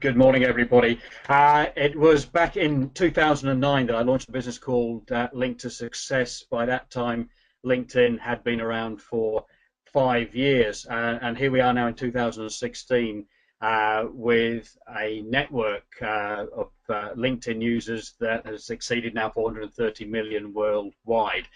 Good morning, everybody. It was back in 2009 that I launched a business called Linked2Success. By that time, LinkedIn had been around for 5 years, and here we are now in 2016 with a network of LinkedIn users that has exceeded now 430 million worldwide.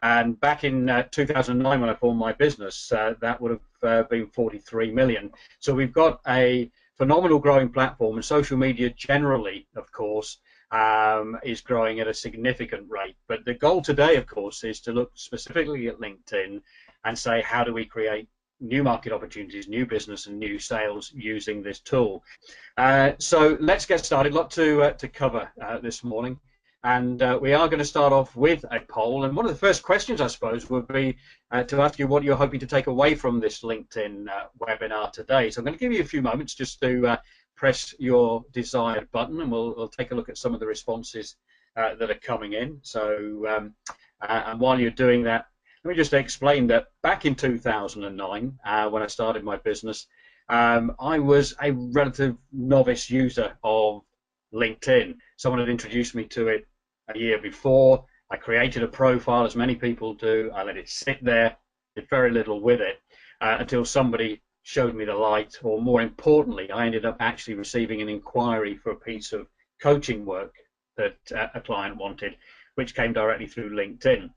And back in 2009, when I formed my business, that would have been 43 million. So we've got a phenomenal growing platform, and social media generally, of course, is growing at a significant rate. But the goal today, of course, is to look specifically at LinkedIn and say, how do we create new market opportunities, new business, and new sales using this tool? So let's get started. A lot to cover this morning. And we are going to start off with a poll. And one of the first questions, I suppose, would be to ask you what you're hoping to take away from this LinkedIn webinar today. So I'm going to give you a few moments just to press your desired button, and we'll take a look at some of the responses that are coming in. So, and while you're doing that, let me just explain that back in 2009, when I started my business, I was a relative novice user of LinkedIn. Someone had introduced me to it a year before. I created a profile, as many people do. I let it sit there, did very little with it, until somebody showed me the light, or more importantly, I ended up actually receiving an inquiry for a piece of coaching work that a client wanted, which came directly through LinkedIn.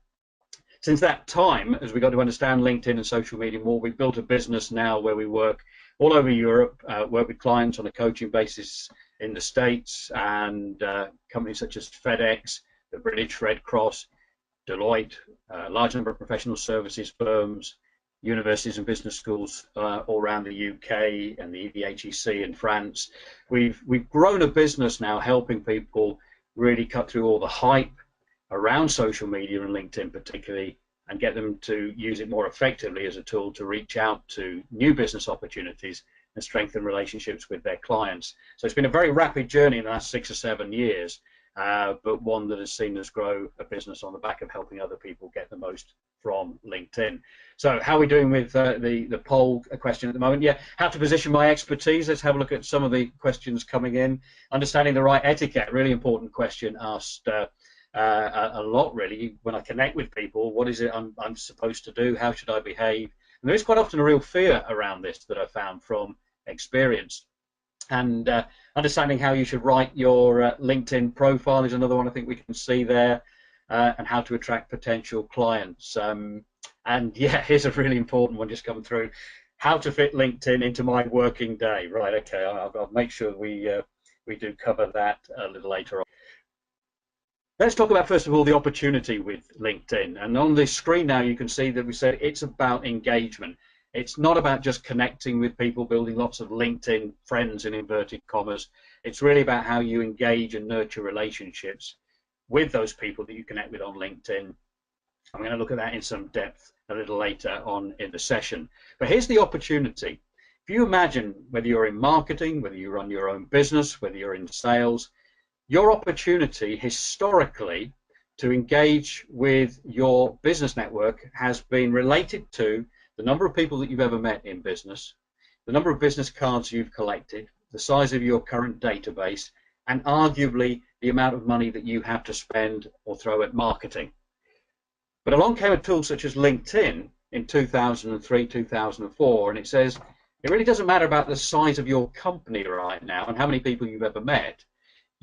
Since that time, as we got to understand LinkedIn and social media more, we've built a business now where we work all over Europe, work with clients on a coaching basis in the States, and companies such as FedEx, the British Red Cross, Deloitte, a large number of professional services firms, universities and business schools all around the UK, and the HEC in France. We've grown a business now helping people really cut through all the hype around social media and LinkedIn particularly, and get them to use it more effectively as a tool to reach out to new business opportunities and strengthen relationships with their clients. So it's been a very rapid journey in the last 6 or 7 years, but one that has seen us grow a business on the back of helping other people get the most from LinkedIn. So how are we doing with the poll question at the moment? Yeah, how to position my expertise. Let's have a look at some of the questions coming in. Understanding the right etiquette, really important question asked a lot, really. When I connect with people, what is it I'm supposed to do? How should I behave? And there is quite often a real fear around this that I found from experience. And understanding how you should write your LinkedIn profile is another one I think we can see there, and how to attract potential clients. And yeah, here's a really important one just coming through. How to fit LinkedIn into my working day. Right, okay, I'll make sure we do cover that a little later on. Let's talk about, first of all, the opportunity with LinkedIn. And on this screen now, you can see that we said it's about engagement. It's not about just connecting with people, building lots of LinkedIn friends in inverted commas. It's really about how you engage and nurture relationships with those people that you connect with on LinkedIn. I'm going to look at that in some depth a little later on in the session. But here's the opportunity. If you imagine, whether you're in marketing, whether you run your own business, whether you're in sales, your opportunity historically to engage with your business network has been related to the number of people that you've ever met in business, the number of business cards you've collected, the size of your current database, and arguably the amount of money that you have to spend or throw at marketing. But along came a tool such as LinkedIn in 2003, 2004, and it says it really doesn't matter about the size of your company right now and how many people you've ever met.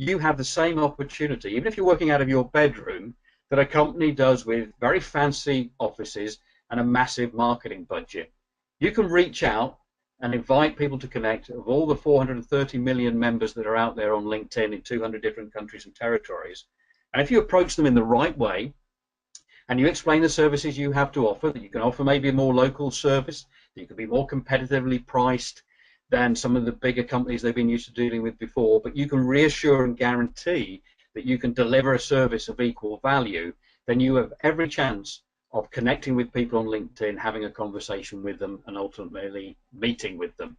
You have the same opportunity, even if you're working out of your bedroom, that a company does with very fancy offices and a massive marketing budget. You can reach out and invite people to connect. Of all the 430 million members that are out there on LinkedIn in 200 different countries and territories, and if you approach them in the right way, and you explain the services you have to offer, that you can offer maybe a more local service, that you can be more competitively priced than some of the bigger companies they've been used to dealing with before, but you can reassure and guarantee that you can deliver a service of equal value, then you have every chance of connecting with people on LinkedIn, having a conversation with them, and ultimately meeting with them.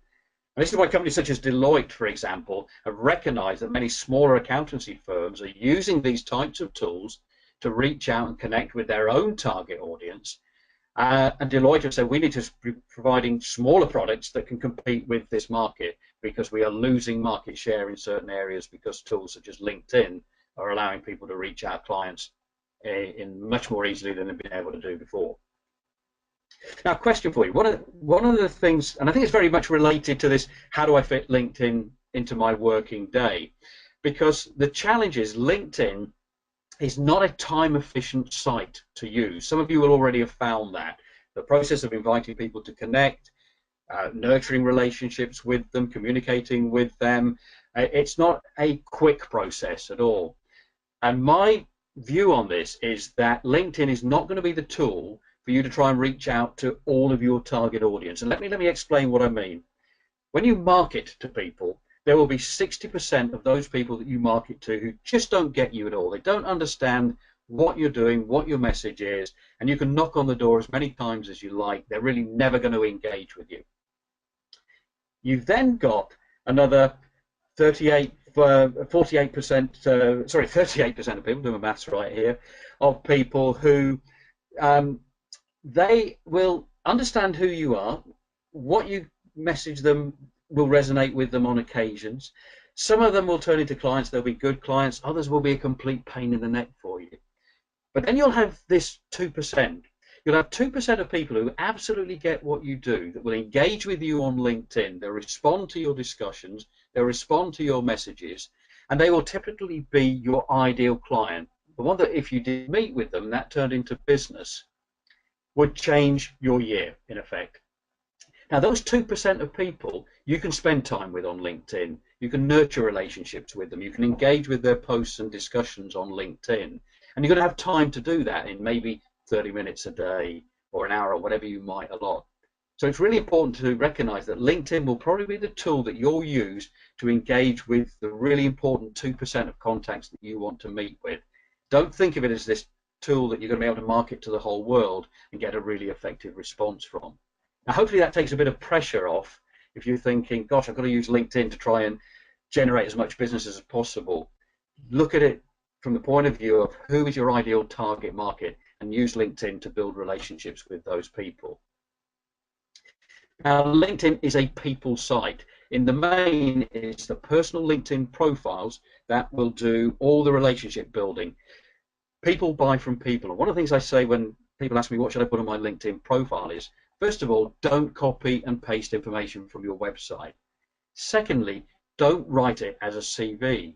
And this is why companies such as Deloitte, for example, have recognized that many smaller accountancy firms are using these types of tools to reach out and connect with their own target audience. And Deloitte have said we need to be providing smaller products that can compete with this market. because we are losing market share in certain areas because tools such as LinkedIn are allowing people to reach out clients in much more easily than they've been able to do before. Now, question for you. One of the things, and I think it's very much related to this, how do I fit LinkedIn into my working day? Because the challenge is LinkedIn is not a time-efficient site to use. Some of you will already have found that. The process of inviting people to connect, nurturing relationships with them, communicating with them, it's not a quick process at all. And my view on this is that LinkedIn is not going to be the tool for you to try and reach out to all of your target audience. And let me explain what I mean. When you market to people, there will be 60% of those people that you market to who just don't get you at all. They don't understand what you're doing, what your message is, and you can knock on the door as many times as you like. They're really never going to engage with you. You've then got another 38% of people, doing my maths right here, of people who they will understand who you are, what you message them will resonate with them on occasions. Some of them will turn into clients, they'll be good clients, others will be a complete pain in the neck for you. But then you'll have this 2%. You'll have 2% of people who absolutely get what you do, that will engage with you on LinkedIn, they'll respond to your discussions, they'll respond to your messages, and they will typically be your ideal client. The one that if you did meet with them, that turned into business, would change your year, in effect. Now, those 2% of people you can spend time with on LinkedIn. You can nurture relationships with them. You can engage with their posts and discussions on LinkedIn. And you're going to have time to do that in maybe 30 minutes a day or an hour or whatever you might allot. So it's really important to recognize that LinkedIn will probably be the tool that you'll use to engage with the really important 2% of contacts that you want to meet with. Don't think of it as this tool that you're going to be able to market to the whole world and get a really effective response from. Now, hopefully that takes a bit of pressure off if you're thinking, gosh, I've got to use LinkedIn to try and generate as much business as possible. Look at it from the point of view of who is your ideal target market and use LinkedIn to build relationships with those people. Now, LinkedIn is a people site. In the main, it's the personal LinkedIn profiles that will do all the relationship building. People buy from people. And one of the things I say when people ask me what should I put on my LinkedIn profile is, first of all, don't copy and paste information from your website. Secondly, don't write it as a CV.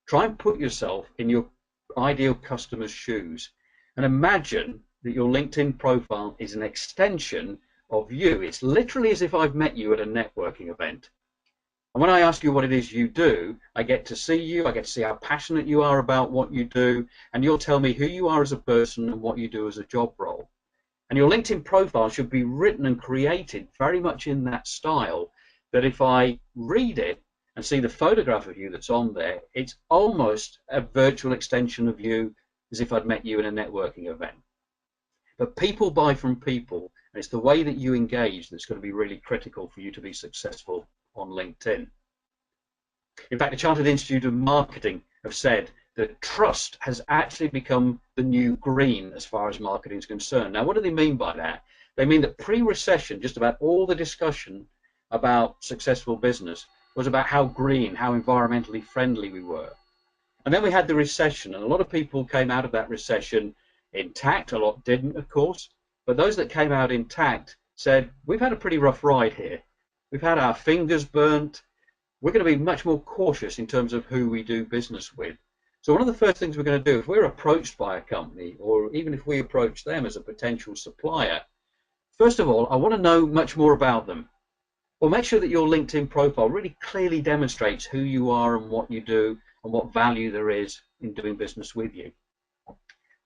Try and put yourself in your ideal customer's shoes and imagine that your LinkedIn profile is an extension of you. It's literally as if I've met you at a networking event. And when I ask you what it is you do, I get to see you, I get to see how passionate you are about what you do, and you'll tell me who you are as a person and what you do as a job role. And your LinkedIn profile should be written and created very much in that style, that if I read it and see the photograph of you that's on there, it's almost a virtual extension of you as if I'd met you in a networking event. But people buy from people, and it's the way that you engage that's going to be really critical for you to be successful on LinkedIn. In fact, the Chartered Institute of Marketing have said that trust has actually become the new green as far as marketing is concerned. Now, what do they mean by that? They mean that pre-recession, just about all the discussion about successful business was about how green, how environmentally friendly we were. And then we had the recession, and a lot of people came out of that recession intact. A lot didn't, of course, but those that came out intact said, we've had a pretty rough ride here. We've had our fingers burnt. We're going to be much more cautious in terms of who we do business with. So one of the first things we're going to do, if we're approached by a company, or even if we approach them as a potential supplier, first of all, I want to know much more about them. Well, make sure that your LinkedIn profile really clearly demonstrates who you are and what you do and what value there is in doing business with you.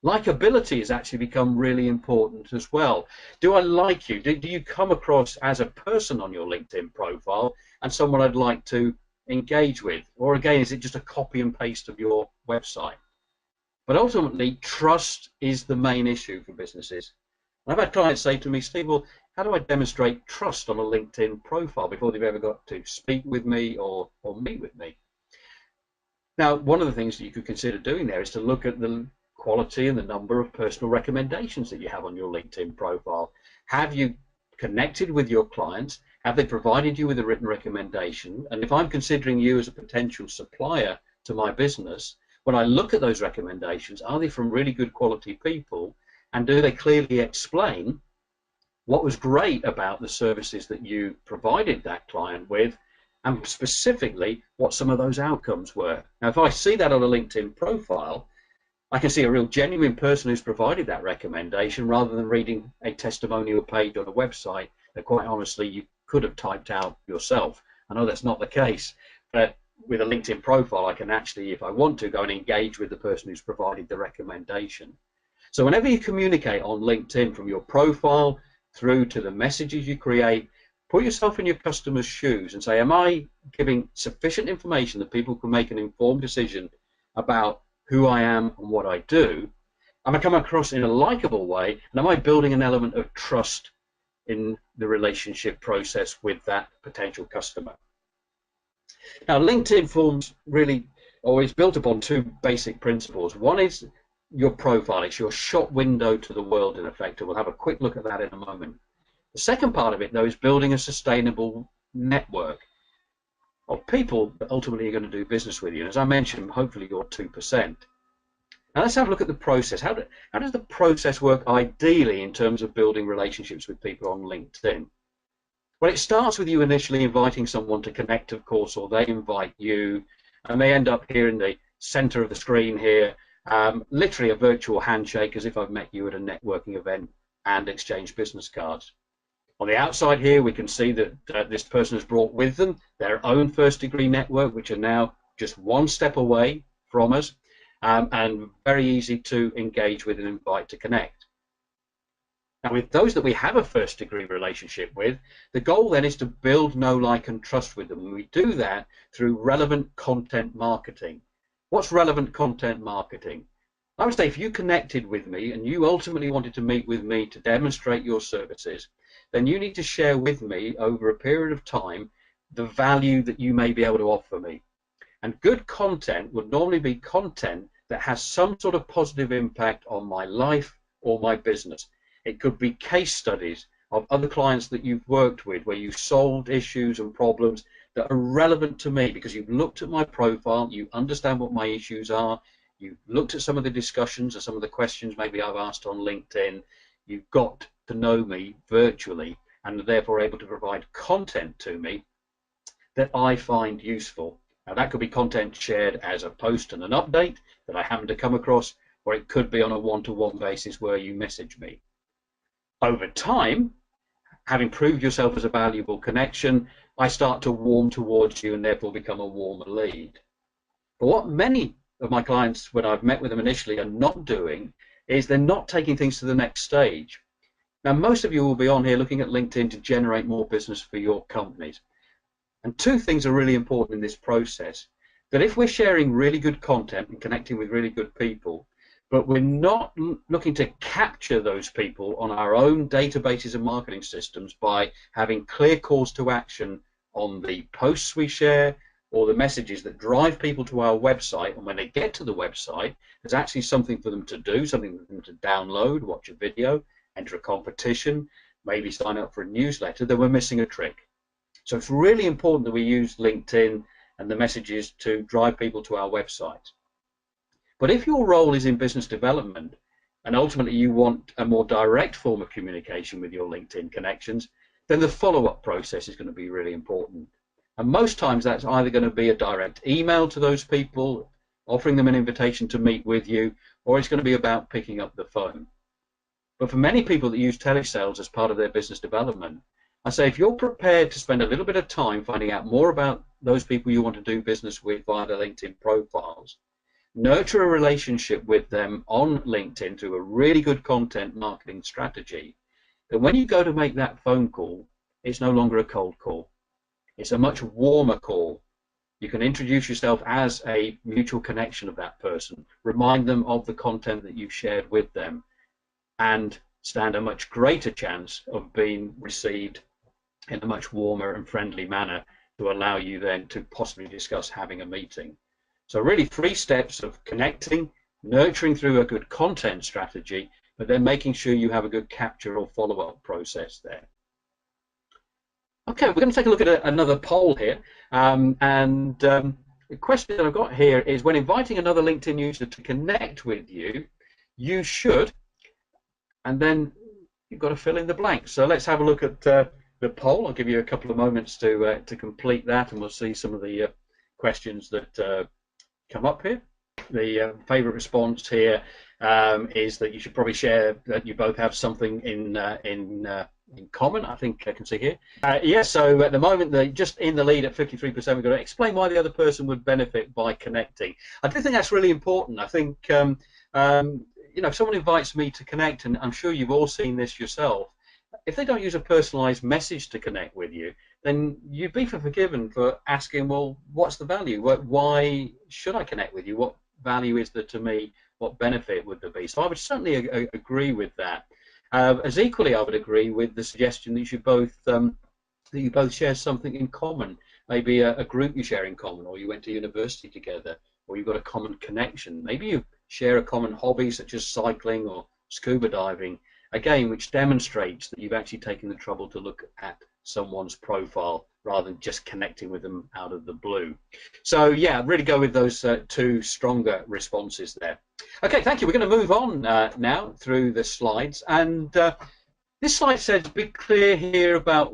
Likability has actually become really important as well. Do I like you? Do you come across as a person on your LinkedIn profile and someone I'd like to engage with? Or again, is it just a copy and paste of your website? But ultimately, trust is the main issue for businesses. And I've had clients say to me, Steve, well, how do I demonstrate trust on a LinkedIn profile before they've ever got to speak with me or meet with me? Now, one of the things that you could consider doing there is to look at the quality and the number of personal recommendations that you have on your LinkedIn profile. Have you connected with your clients? Have they provided you with a written recommendation? And if I'm considering you as a potential supplier to my business, when I look at those recommendations, are they from really good quality people? And do they clearly explain what was great about the services that you provided that client with, and specifically what some of those outcomes were? Now, if I see that on a LinkedIn profile, I can see a real genuine person who's provided that recommendation, rather than reading a testimonial page on a website that, quite honestly, you could have typed out yourself. I know that's not the case, but with a LinkedIn profile, I can actually, if I want to, go and engage with the person who's provided the recommendation. So whenever you communicate on LinkedIn, from your profile through to the messages you create, put yourself in your customer's shoes and say, am I giving sufficient information that people can make an informed decision about who I am and what I do? Am I coming across in a likable way? And am I building an element of trust in the relationship process with that potential customer? Now, LinkedIn forms really, or is built upon two basic principles. One is your profile. It's your shop window to the world, in effect. We'll have a quick look at that in a moment. The second part of it, though, is building a sustainable network of people that ultimately are going to do business with you. And as I mentioned, hopefully you're 2%. Now let's have a look at the process. How does the process work ideally in terms of building relationships with people on LinkedIn? Well, it starts with you initially inviting someone to connect, of course, or they invite you, and they end up here in the center of the screen here, literally a virtual handshake, as if I've met you at a networking event, and exchange business cards. On the outside here, we can see that this person has brought with them their own first-degree network, which are now just one step away from us, and very easy to engage with and invite to connect. Now, with those that we have a first-degree relationship with, the goal then is to build know, like, and trust with them. And we do that through relevant content marketing. What's relevant content marketing? I would say if you connected with me and you ultimately wanted to meet with me to demonstrate your services, then you need to share with me over a period of time the value that you may be able to offer me. And good content would normally be content that has some sort of positive impact on my life or my business. It could be case studies of other clients that you've worked with where you've solved issues and problems that are relevant to me because you've looked at my profile, you understand what my issues are, you've looked at some of the discussions or some of the questions maybe I've asked on LinkedIn, you've got to know me virtually and are therefore able to provide content to me that I find useful. Now that could be content shared as a post and an update that I happen to come across, or it could be on a one-to-one basis where you message me. Over time, having proved yourself as a valuable connection, I start to warm towards you and therefore become a warmer lead. But what many of my clients, when I've met with them initially, are not doing is they're not taking things to the next stage. Now, most of you will be on here looking at LinkedIn to generate more business for your companies. And two things are really important in this process. That if we're sharing really good content and connecting with really good people, but we're not looking to capture those people on our own databases and marketing systems by having clear calls to action on the posts we share or the messages that drive people to our website, and when they get to the website, there's actually something for them to do, something for them to download, watch a video, enter a competition, maybe sign up for a newsletter, then we're missing a trick. So it's really important that we use LinkedIn and the messages to drive people to our website. But if your role is in business development and ultimately you want a more direct form of communication with your LinkedIn connections, then the follow-up process is going to be really important. And most times that's either going to be a direct email to those people, offering them an invitation to meet with you, or it's going to be about picking up the phone. But for many people that use telesales as part of their business development, I say if you're prepared to spend a little bit of time finding out more about those people you want to do business with via their LinkedIn profiles, nurture a relationship with them on LinkedIn through a really good content marketing strategy, then when you go to make that phone call, it's no longer a cold call. It's a much warmer call. You can introduce yourself as a mutual connection of that person, remind them of the content that you've shared with them, and stand a much greater chance of being received in a much warmer and friendly manner to allow you then to possibly discuss having a meeting. So really 3 steps of connecting, nurturing through a good content strategy, but then making sure you have a good capture or follow-up process there. Okay, we're going to take a look at another poll here. The question that I've got here is, when inviting another LinkedIn user to connect with you, you should, and then you've got to fill in the blank. So let's have a look at the poll. I'll give you a couple of moments to complete that, and we'll see some of the questions that come up here. The favourite response here is that you should probably share that you both have something in common. I think I can see here. Yes, so at the moment, they're just in the lead at 53%. We've got to explain why the other person would benefit by connecting. I do think that's really important. I think you know, if someone invites me to connect, and I'm sure you've all seen this yourself, if they don't use a personalised message to connect with you, then you'd be forgiven for asking, well, what's the value? Why should I connect with you? What value is there to me? What benefit would there be? So I would certainly agree with that. As equally, I would agree with the suggestion that you both share something in common. Maybe a group you share in common, or you went to university together, or you've got a common connection. Maybe you share a common hobby such as cycling or scuba diving, again, which demonstrates that you've actually taken the trouble to look at someone's profile rather than just connecting with them out of the blue. So yeah, really go with those two stronger responses there. Okay, thank you. We're going to move on now through the slides, and this slide says be clear here about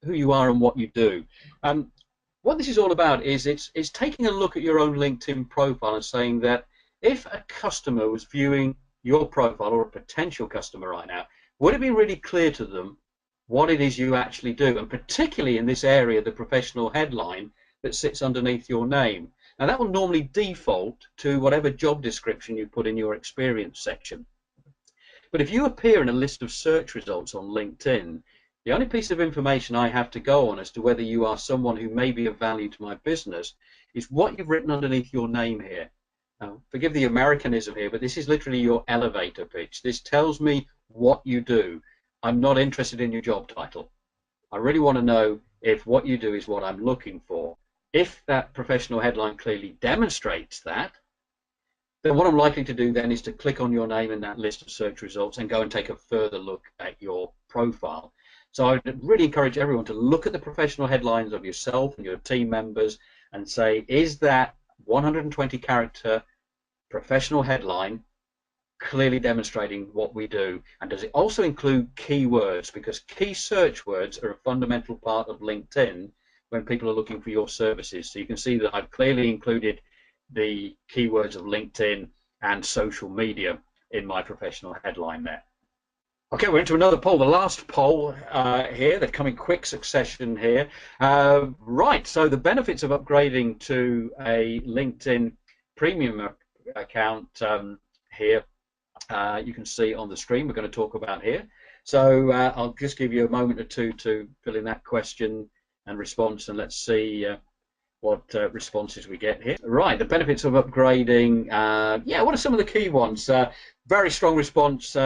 who you are and what you do. What this is all about is it's taking a look at your own LinkedIn profile and saying that if a customer was viewing your profile, or a potential customer right now, would it be really clear to them what it is you actually do, and particularly in this area, the professional headline that sits underneath your name. Now that will normally default to whatever job description you put in your experience section. But if you appear in a list of search results on LinkedIn, the only piece of information I have to go on as to whether you are someone who may be of value to my business is what you've written underneath your name here. Now, forgive the Americanism here, but this is literally your elevator pitch. This tells me what you do. I'm not interested in your job title. I really want to know if what you do is what I'm looking for. If that professional headline clearly demonstrates that, then what I'm likely to do then is to click on your name in that list of search results and go and take a further look at your profile. So I would really encourage everyone to look at the professional headlines of yourself and your team members and say, is that 120 character professional headline clearly demonstrating what we do, and does it also include keywords, because key search words are a fundamental part of LinkedIn when people are looking for your services. So you can see that I've clearly included the keywords of LinkedIn and social media in my professional headline there. Okay, we're into another poll, the last poll here. They come in quick succession here. Right, so the benefits of upgrading to a LinkedIn premium account here, you can see on the screen, we're going to talk about here. So I'll just give you a moment or two to fill in that question and response, and let's see what responses we get here. Right, the benefits of upgrading. Yeah, what are some of the key ones? Very strong response.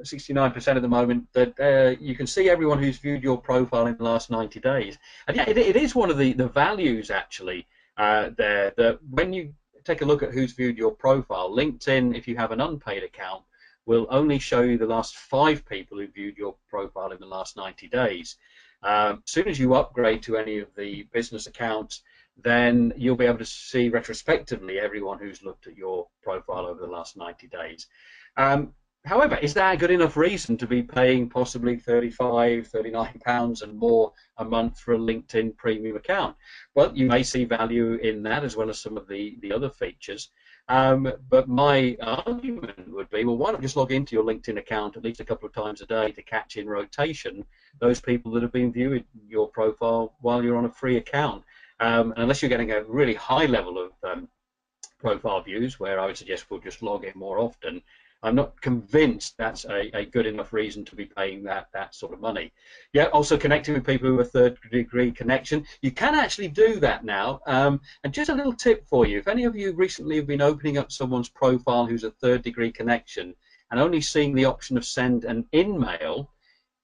69% at the moment, that you can see everyone who's viewed your profile in the last 90 days. And yeah, it is one of the values actually there, that when you take a look at who's viewed your profile, LinkedIn, if you have an unpaid account, will only show you the last 5 people who viewed your profile in the last 90 days. As soon as you upgrade to any of the business accounts, then you'll be able to see retrospectively everyone who's looked at your profile over the last 90 days. However, is that a good enough reason to be paying possibly £35, £39 and more a month for a LinkedIn premium account? Well, you may see value in that as well as some of the other features. But my argument would be, well, why not just log into your LinkedIn account at least a couple of times a day to catch in rotation those people that have been viewing your profile while you're on a free account? Unless you're getting a really high level of profile views, where I would suggest we'll just log in more often, I'm not convinced that's a good enough reason to be paying that sort of money. Yeah, also connecting with people who are third-degree connection. You can actually do that now. And just a little tip for you: if any of you recently have been opening up someone's profile who's a third-degree connection and only seeing the option of send an in-mail,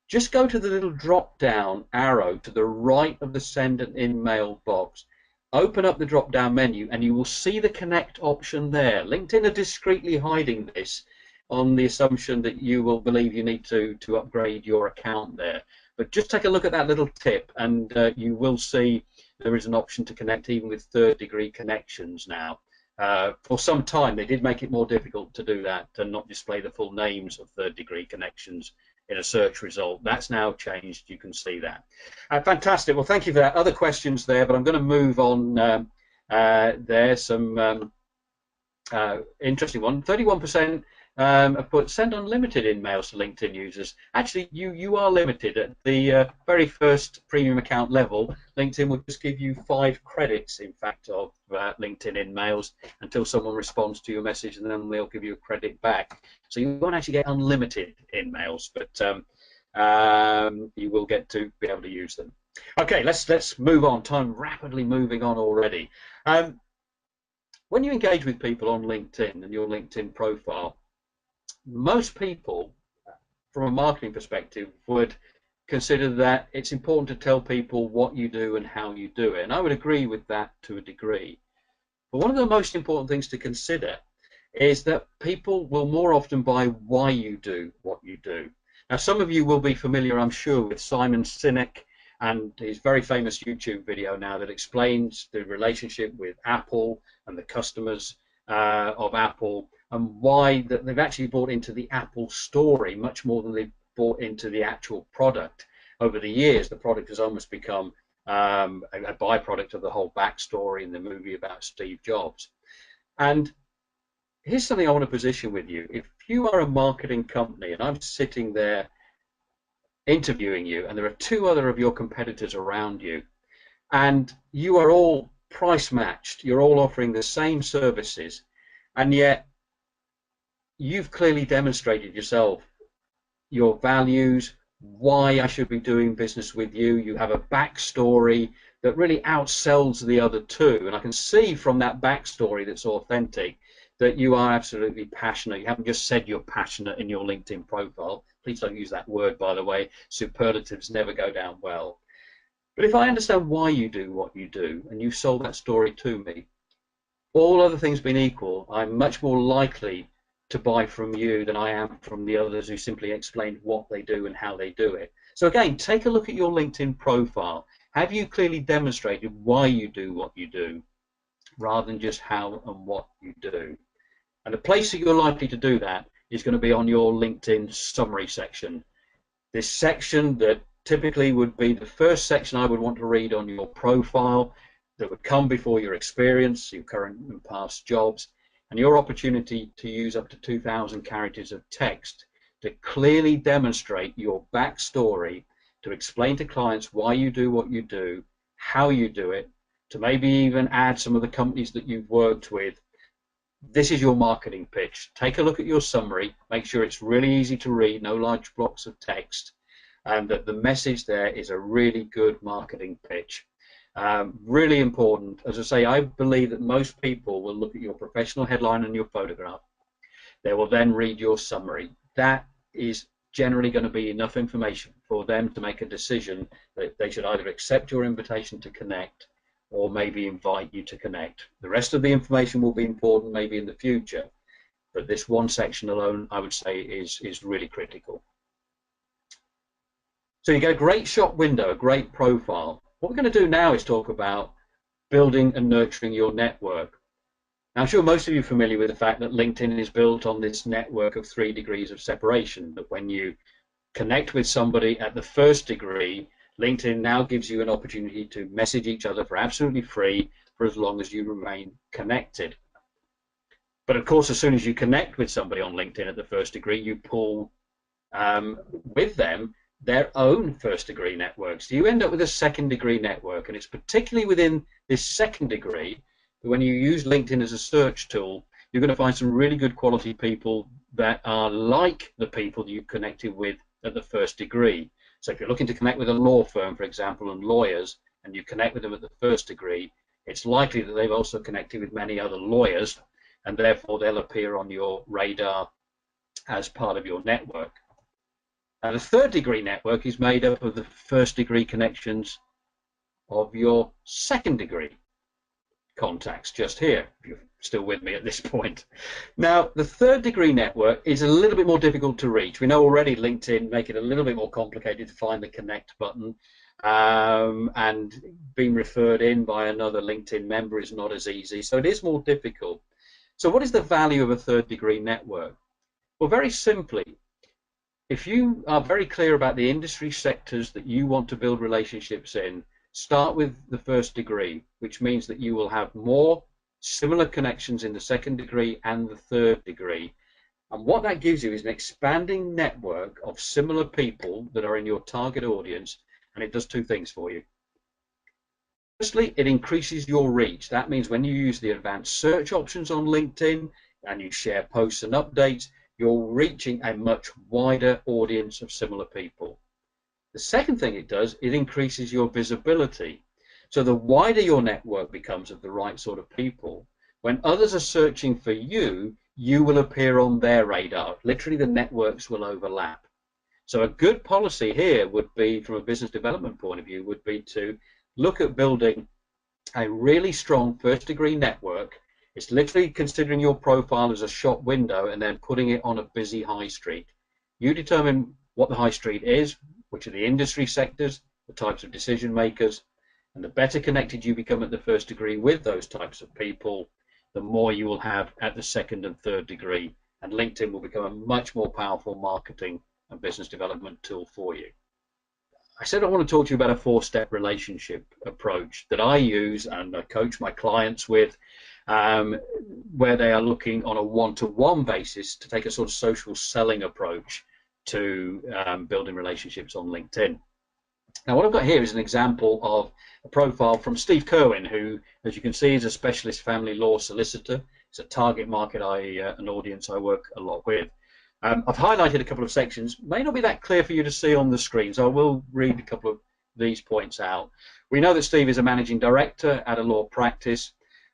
just go to the little drop-down arrow to the right of the send an in-mail box. Open up the drop-down menu and you will see the connect option there. LinkedIn are discreetly hiding this on the assumption that you will believe you need to upgrade your account there. But just take a look at that little tip, and you will see there is an option to connect even with third-degree connections now. For some time, they did make it more difficult to do that, to not display the full names of third-degree connections in a search result. That's now changed. You can see that. Fantastic. Well, thank you for that. Other questions there, but I'm going to move on. There's some interesting one. 31% have put send unlimited emails to LinkedIn users. Actually, you are limited at the very first premium account level. LinkedIn will just give you 5 credits, in fact, of LinkedIn emails until someone responds to your message, and then they'll give you a credit back. So you won't actually get unlimited emails, but you will get to be able to use them. Okay, let's move on. Time rapidly moving on already. When you engage with people on LinkedIn and your LinkedIn profile, most people, from a marketing perspective, would consider that it's important to tell people what you do and how you do it. And I would agree with that to a degree. But one of the most important things to consider is that people will more often buy why you do what you do. Now, some of you will be familiar, I'm sure, with Simon Sinek and his very famous YouTube video now that explains the relationship with Apple and the customers of Apple, and why that they've actually bought into the Apple story much more than they've bought into the actual product. Over the years, the product has almost become a byproduct of the whole backstory in the movie about Steve Jobs. And here's something I want to position with you. If you are a marketing company and I'm sitting there interviewing you, and there are 2 other of your competitors around you, and you are all price matched, you're all offering the same services, and yet you've clearly demonstrated yourself, your values, why I should be doing business with you. You have a backstory that really outsells the other 2, and I can see from that backstory that's authentic that you are absolutely passionate. You haven't just said you're passionate in your LinkedIn profile. Please don't use that word, by the way. Superlatives never go down well. But if I understand why you do what you do, and you've sold that story to me, all other things being equal, I'm much more likely to buy from you than I am from the others who simply explained what they do and how they do it. So again, take a look at your LinkedIn profile. Have you clearly demonstrated why you do what you do, rather than just how and what you do? And the place that you're likely to do that is going to be on your LinkedIn summary section. This section that typically would be the first section I would want to read on your profile, that would come before your experience, your current and past jobs, and your opportunity to use up to 2,000 characters of text to clearly demonstrate your backstory, to explain to clients why you do what you do, how you do it, to maybe even add some of the companies that you've worked with. This is your marketing pitch. Take a look at your summary, make sure it's really easy to read, no large blocks of text, and that the message there is a really good marketing pitch. Really important. As I say, I believe that most people will look at your professional headline and your photograph. They will then read your summary. That is generally going to be enough information for them to make a decision that they should either accept your invitation to connect or maybe invite you to connect. The rest of the information will be important maybe in the future, but this one section alone, I would say, is really critical. So you get a great shop window, a great profile. What we're going to do now is talk about building and nurturing your network. Now, I'm sure most of you are familiar with the fact that LinkedIn is built on this network of 3 degrees of separation, that when you connect with somebody at the first degree, LinkedIn now gives you an opportunity to message each other for absolutely free for as long as you remain connected. But of course, as soon as you connect with somebody on LinkedIn at the first degree, you pull with them their own first degree network. So you end up with a second degree network, and it's particularly within this second degree that when you use LinkedIn as a search tool, you're going to find some really good quality people that are like the people that you connected with at the first degree. So if you're looking to connect with a law firm, for example, and lawyers, and you connect with them at the first degree, it's likely that they've also connected with many other lawyers, and therefore they'll appear on your radar as part of your network. Now, the third degree network is made up of the first degree connections of your second degree contacts just here, if you're still with me at this point. Now, the third degree network is a little bit more difficult to reach. We know already LinkedIn make it a little bit more complicated to find the connect button, and being referred in by another LinkedIn member is not as easy, so it is more difficult. So what is the value of a third degree network? Well, very simply, if you are very clear about the industry sectors that you want to build relationships in, start with the first degree, which means that you will have more similar connections in the second degree and the third degree. And what that gives you is an expanding network of similar people that are in your target audience, and it does two things for you. Firstly, it increases your reach. That means when you use the advanced search options on LinkedIn and you share posts and updates, you're reaching a much wider audience of similar people. The second thing it does, it increases your visibility. So the wider your network becomes of the right sort of people, when others are searching for you, you will appear on their radar. Literally, the networks will overlap. So a good policy here would be, from a business development point of view, would be to look at building a really strong first degree network. It's literally considering your profile as a shop window and then putting it on a busy high street. You determine what the high street is, which are the industry sectors, the types of decision makers, and the better connected you become at the first degree with those types of people, the more you will have at the second and third degree, and LinkedIn will become a much more powerful marketing and business development tool for you. I said I want to talk to you about a four-step relationship approach that I use and I coach my clients with, where they are looking on a one-to-one basis to take a sort of social selling approach to building relationships on LinkedIn. Now, what I've got here is an example of a profile from Steve Kerwin, who, as you can see, is a specialist family law solicitor. It's a target market, an audience I work a lot with. I've highlighted a couple of sections. May not be that clear for you to see on the screen, so I will read a couple of these points out. We know that Steve is a managing director at a law practice,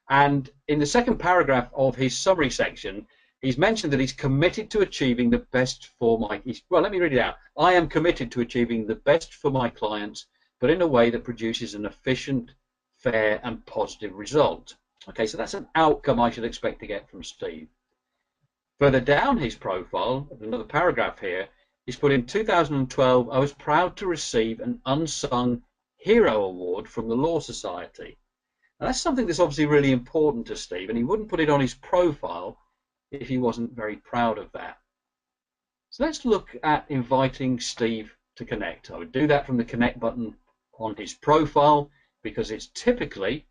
and in the second paragraph of his summary section, he's mentioned that he's committed to achieving the best for my, well, let me read it out. I am committed to achieving the best for my clients, but in a way that produces an efficient, fair, and positive result. Okay, so that's an outcome I should expect to get from Steve. Further down his profile, another paragraph here, he's put in 2012, I was proud to receive an Unsung Hero Award from the Law Society. Now, that's something that's obviously really important to Steve, and he wouldn't put it on his profile if he wasn't very proud of that. So let's look at inviting Steve to connect. I would do that from the connect button on his profile, because it's typically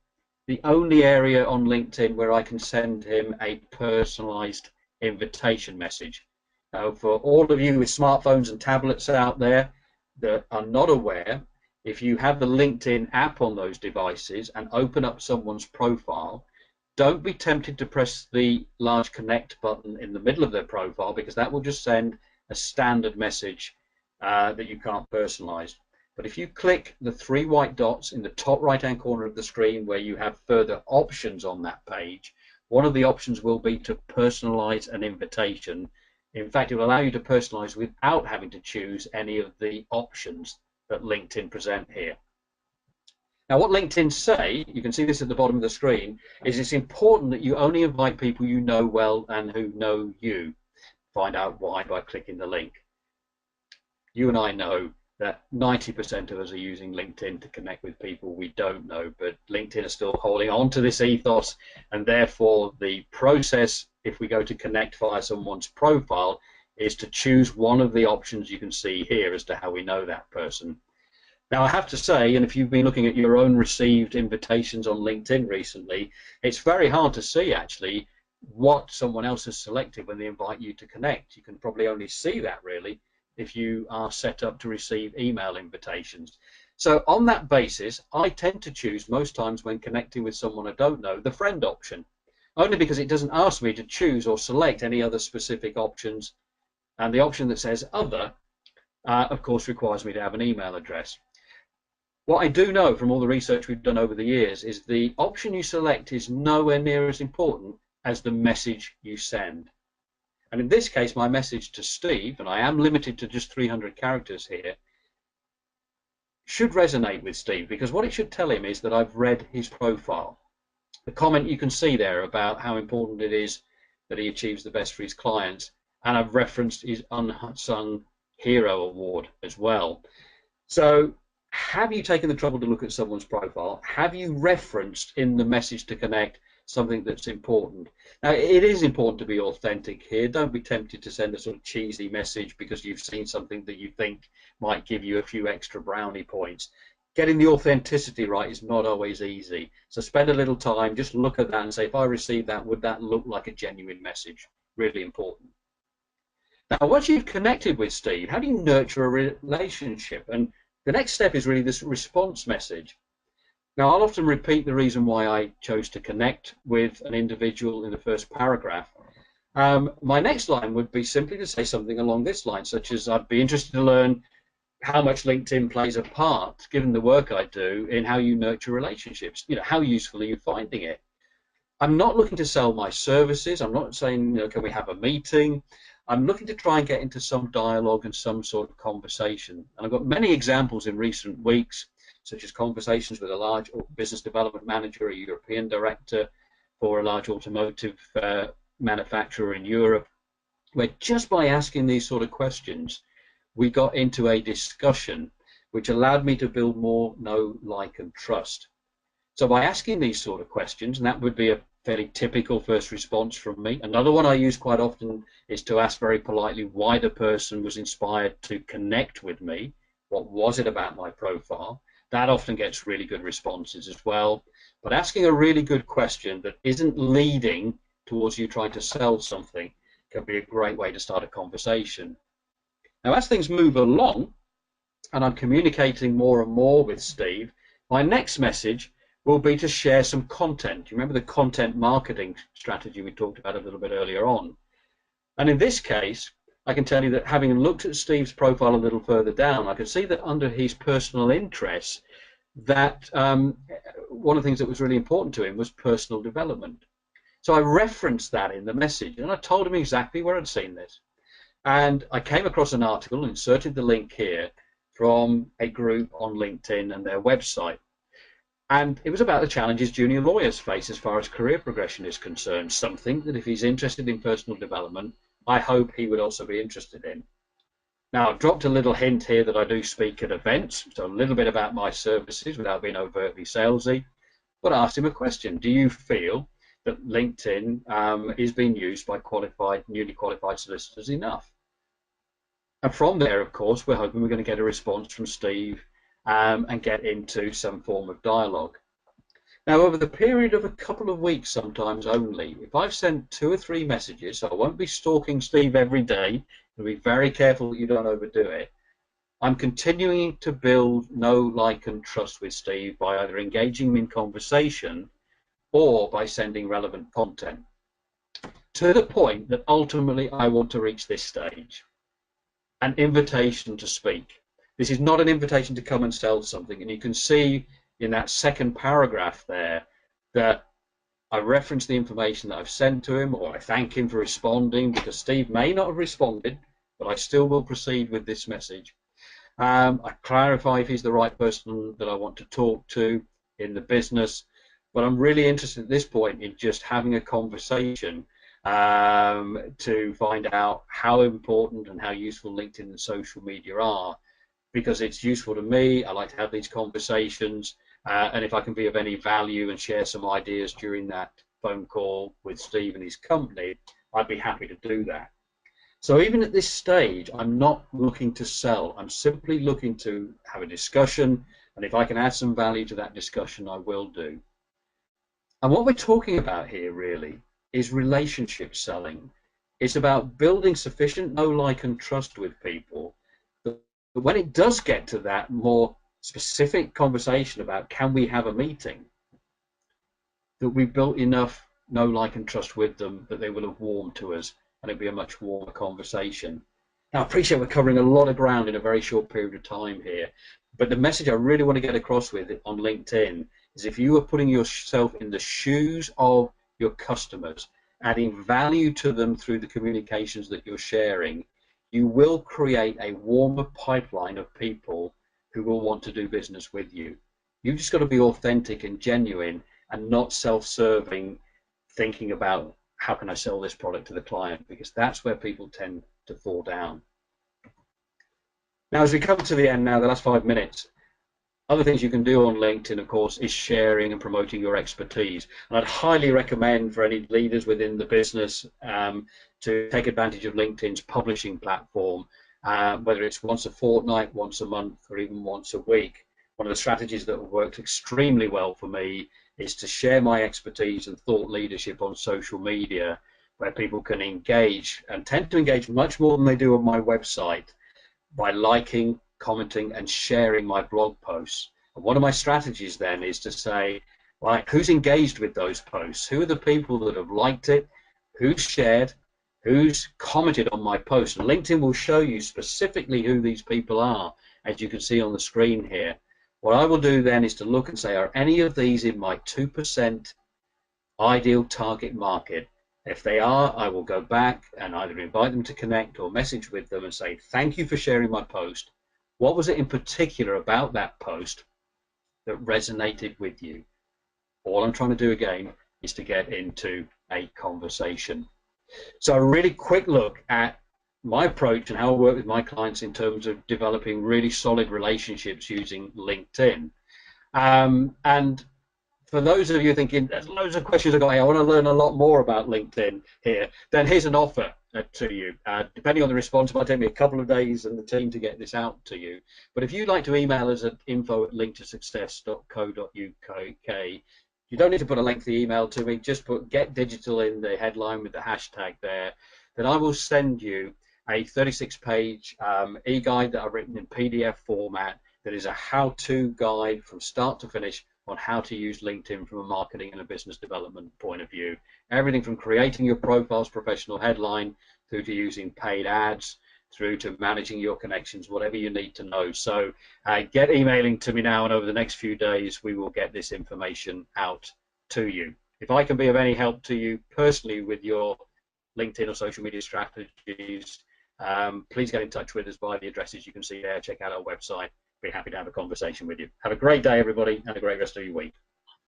the only area on LinkedIn where I can send him a personalized invitation message. Now, for all of you with smartphones and tablets out there that are not aware, if you have the LinkedIn app on those devices and open up someone's profile, don't be tempted to press the large connect button in the middle of their profile, because that will just send a standard message that you can't personalize. But if you click the three white dots in the top right hand corner of the screen where you have further options on that page, one of the options will be to personalize an invitation. In fact, it will allow you to personalize without having to choose any of the options that LinkedIn present here. Now, what LinkedIn say, you can see this at the bottom of the screen, is it's important that you only invite people you know well and who know you. Find out why by clicking the link. You and I know that 90% of us are using LinkedIn to connect with people we don't know, but LinkedIn is still holding on to this ethos, and therefore the process, if we go to connect via someone's profile, is to choose one of the options you can see here as to how we know that person. Now, I have to say, and if you've been looking at your own received invitations on LinkedIn recently, it's very hard to see actually what someone else has selected when they invite you to connect. You can probably only see that really if you are set up to receive email invitations. So on that basis, I tend to choose most times when connecting with someone I don't know the friend option, only because it doesn't ask me to choose or select any other specific options, and the option that says other of course requires me to have an email address. What I do know from all the research we've done over the years is the option you select is nowhere near as important as the message you send. And in this case, my message to Steve, and I am limited to just 300 characters here, should resonate with Steve, because what it should tell him is that I've read his profile. The comment you can see there about how important it is that he achieves the best for his clients, and I've referenced his unsung hero award as well. So have you taken the trouble to look at someone's profile? Have you referenced in the message to connect something that's important? Now, it is important to be authentic here. Don't be tempted to send a sort of cheesy message because you've seen something that you think might give you a few extra brownie points. Getting the authenticity right is not always easy. So spend a little time, just look at that and say, if I receive that, would that look like a genuine message? Really important. Now, once you've connected with Steve, how do you nurture a relationship? And the next step is really this response message. Now, I'll often repeat the reason why I chose to connect with an individual in the first paragraph. My next line would be simply to say something along this line, such as, I'd be interested to learn how much LinkedIn plays a part, given the work I do, in how you nurture relationships. You know, how useful are you finding it? I'm not looking to sell my services. I'm not saying, you know, can we have a meeting? I'm looking to try and get into some dialogue and some sort of conversation. And I've got many examples in recent weeks, such as conversations with a large business development manager, a European director for a large automotive manufacturer in Europe, where just by asking these sort of questions, we got into a discussion which allowed me to build more know, like, and trust. So by asking these sort of questions, and that would be a fairly typical first response from me. Another one I use quite often is to ask very politely why the person was inspired to connect with me. What was it about my profile? That often gets really good responses as well. But asking a really good question that isn't leading towards you trying to sell something can be a great way to start a conversation. Now, as things move along, and I'm communicating more and more with Steve, my next message will be to share some content. You remember the content marketing strategy we talked about a little bit earlier on? And in this case, I can tell you that having looked at Steve's profile a little further down, I can see that under his personal interests, that one of the things that was really important to him was personal development. So I referenced that in the message, and I told him exactly where I'd seen this. And I came across an article, inserted the link here, from a group on LinkedIn and their website. And it was about the challenges junior lawyers face as far as career progression is concerned, something that if he's interested in personal development, I hope he would also be interested in. Now, I've dropped a little hint here that I do speak at events, so a little bit about my services without being overtly salesy, but I asked him a question. Do you feel that LinkedIn is being used by newly qualified solicitors enough? And from there, of course, we're hoping we're going to get a response from Steve and get into some form of dialogue. Now, over the period of a couple of weeks, sometimes only, if I've sent 2 or 3 messages, so I won't be stalking Steve every day, I'll be very careful that you don't overdo it, I'm continuing to build know, like, and trust with Steve by either engaging him in conversation or by sending relevant content, to the point that ultimately I want to reach this stage, an invitation to speak. This is not an invitation to come and sell something, and you can see in that second paragraph there that I reference the information that I've sent to him, or I thank him for responding, because Steve may not have responded, but I still will proceed with this message. I clarify if he's the right person that I want to talk to in the business, but I'm really interested at this point in just having a conversation to find out how important and how useful LinkedIn and social media are, because it's useful to me. I like to have these conversations, and if I can be of any value and share some ideas during that phone call with Steve and his company, I'd be happy to do that. So even at this stage, I'm not looking to sell. I'm simply looking to have a discussion, and if I can add some value to that discussion, I will do. And what we're talking about here really is relationship selling. It's about building sufficient know, like, and trust with people. But when it does get to that more specific conversation about can we have a meeting, that we've built enough know, like, and trust with them that they will have warmed to us, and it'll be a much warmer conversation. Now, I appreciate we're covering a lot of ground in a very short period of time here, but the message I really want to get across with it on LinkedIn is if you are putting yourself in the shoes of your customers, adding value to them through the communications that you're sharing, you will create a warmer pipeline of people who will want to do business with you. You've just got to be authentic and genuine, and not self-serving, thinking about how can I sell this product to the client, because that's where people tend to fall down. Now, as we come to the end now, the last 5 minutes, other things you can do on LinkedIn, of course, is sharing and promoting your expertise. And I'd highly recommend for any leaders within the business to take advantage of LinkedIn's publishing platform, whether it's once a fortnight, once a month, or even once a week. One of the strategies that have worked extremely well for me is to share my expertise and thought leadership on social media, where people can engage and tend to engage much more than they do on my website by liking, commenting, and sharing my blog posts. And one of my strategies then is to say, right, who's engaged with those posts? Who are the people that have liked it? Who's shared? Who's commented on my post? And LinkedIn will show you specifically who these people are, as you can see on the screen here. What I will do then is to look and say, are any of these in my 2% ideal target market? If they are, I will go back and either invite them to connect or message with them and say, thank you for sharing my post. What was it in particular about that post that resonated with you? All I'm trying to do again is to get into a conversation. So a really quick look at my approach and how I work with my clients in terms of developing really solid relationships using LinkedIn. And for those of you thinking, there's loads of questions I've got here, I want to learn a lot more about LinkedIn here, then here's an offer to you. Depending on the response, it might take me a couple of days and the team to get this out to you. But if you'd like to email us at info@linked2success.co.uk, you don't need to put a lengthy email to me, just put Get Digital in the headline with the hashtag there. Then I will send you a 36-page e-guide that I've written in PDF format that is a how-to guide from start to finish on how to use LinkedIn from a marketing and a business development point of view. Everything from creating your profile's professional headline through to using paid ads, through to managing your connections, whatever you need to know. So get emailing to me now, and over the next few days we will get this information out to you. If I can be of any help to you personally with your LinkedIn or social media strategies, please get in touch with us via the addresses you can see there. Check out our website. Be happy to have a conversation with you. Have a great day, everybody, and a great rest of your week.